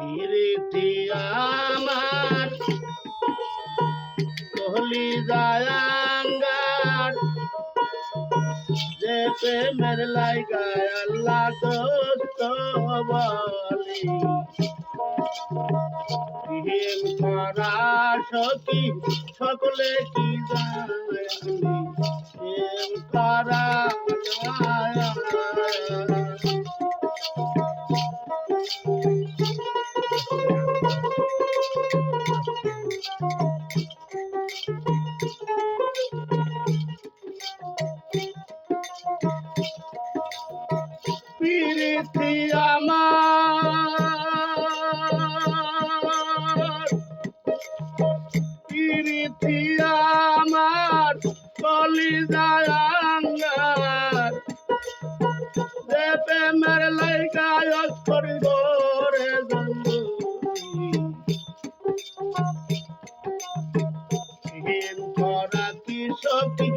প্রীতি আমার কহলি জায়াঙ্গার যে প্রেমের লাইগায় আল্লাহ দোস্ত বলি প্রেম করা সখী সকলে কি জানি প্রেম করা প্রীতি আমার প্রীতি আমার কলিজায় আঙ্গার যে প্রেমের লাইগায় করিব রে প্রেম করা কি সখী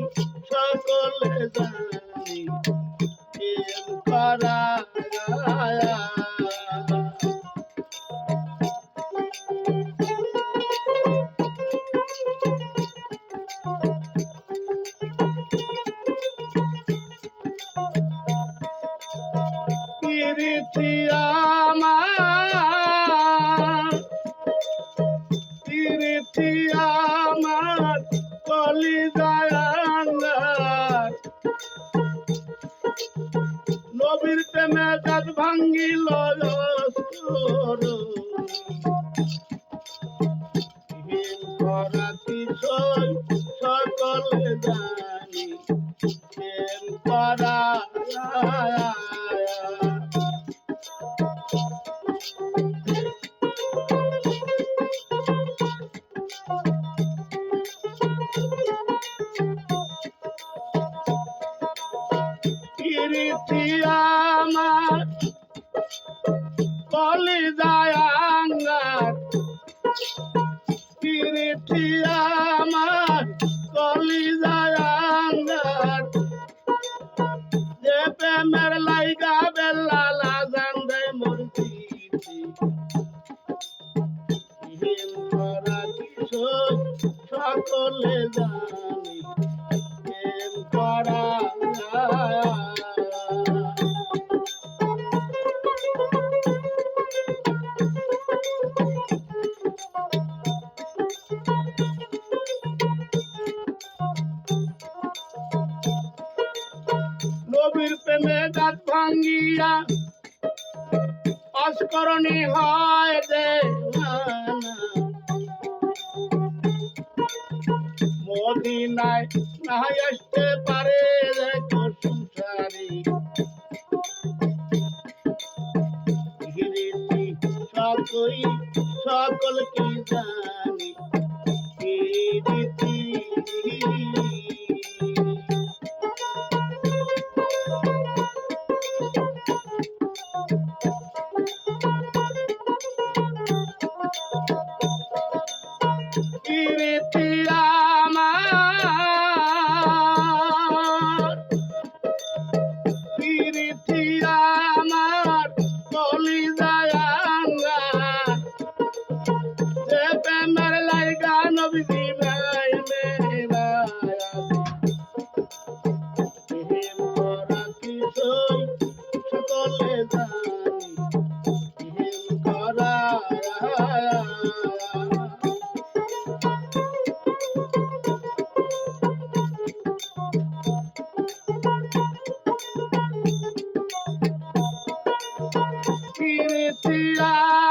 সকলে জানি প্রেম করা প্রীতি আমার প্রীতি আমার কলিজায় আঙ্গার নবীর প্রেমে দাঁত ভাঙ্গিল প্রেম করা কিশোর সকলে জানি প্রেম করা প্রীতি আমার কলিজায় আঙ্গার প্রীতি আমার কলিজায় আঙ্গার যে প্রেমের লাইগা বেলা লাগান দেয় মোর প্রীতি প্রেম করা কিশোর সকলে জানি প্রেম করা নবীর প্রেমে দাঁত ভাঙ্গিয়া অস্করণী হয় দেওয়ানা মদিনায় না আসতে পারে সংসারী সকল কি জানি প্রীতি প্রীতি আমার প্রীতি আমার কলিজায় আঙ্গার যে প্রেমের লাইগা নবীজি ভাই প্রেম করা কিশোর সকলে জানি প্রেম করা প্রীতি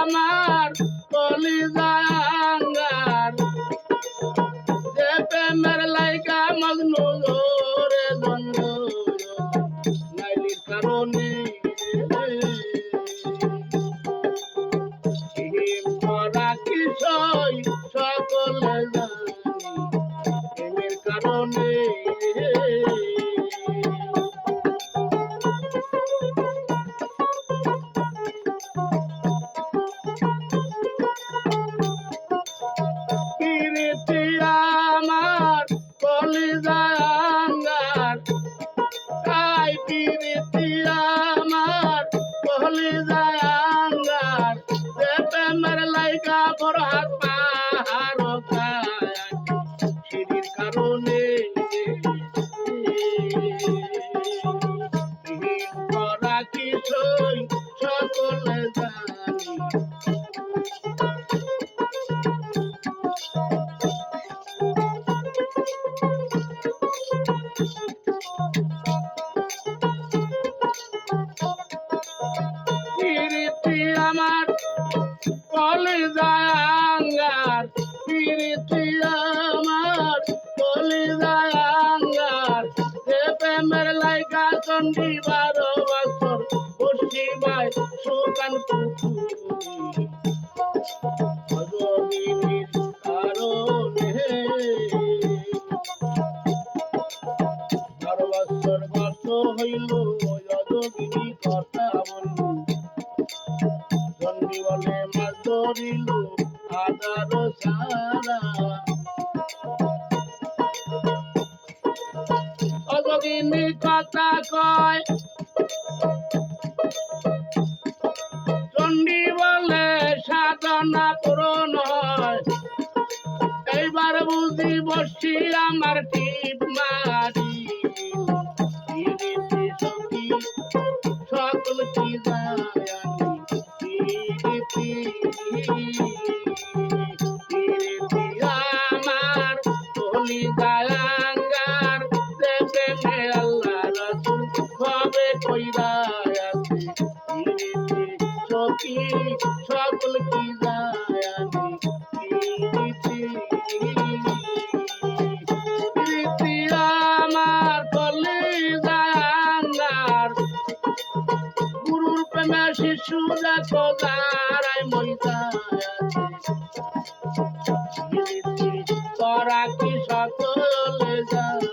আমার কলিজায় আঙ্গার যে প্রেমের লাইগা মজনু রে দ্বন্দ্ব নাইলির কারণে প্রেম করা কিশোর সকলে জানি প্রেমের কারণে প্রীতি আমার কলিজায় আঙ্গার তাই প্রীতি আমার কলিজায় আঙ্গার কাপড় হাত পা সিঁড়ির কারণে করা কিছুই সকলে জানি প্রীতি আমার কলিজায় আঙ্গার প্রীতি আমার কলিজায় আঙ্গার যে প্রেমের লাইগা চন্ডী 12 বছর বসিবাই সুকান পুকুরি ভগবিনীর কারণে 12 বছর বর্ষ হইল যোগিনী কথা বলল চন্ডী বলে মাছ ধরিল আদার সারা অযোগিনী কথা কয় চন্ডী বলে সাধনা পূরণ হয় এইবার বুঝি বসি আমার টিপ মারি সখী সকল কি আমার কলিজায় আঙ্গার দেবে মে আল্লাহ রাসূল ভাবে কইরা আছে সখী সকল কি প্রীতি আমার কলিজায় আঙ্গার গুরুর প্রেমে শিশু দেখো যারাই মইতা করা কি সকলে জানি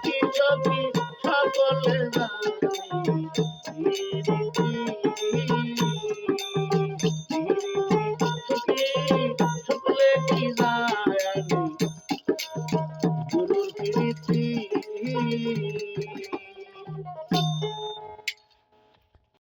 কি সখী সকলে জানি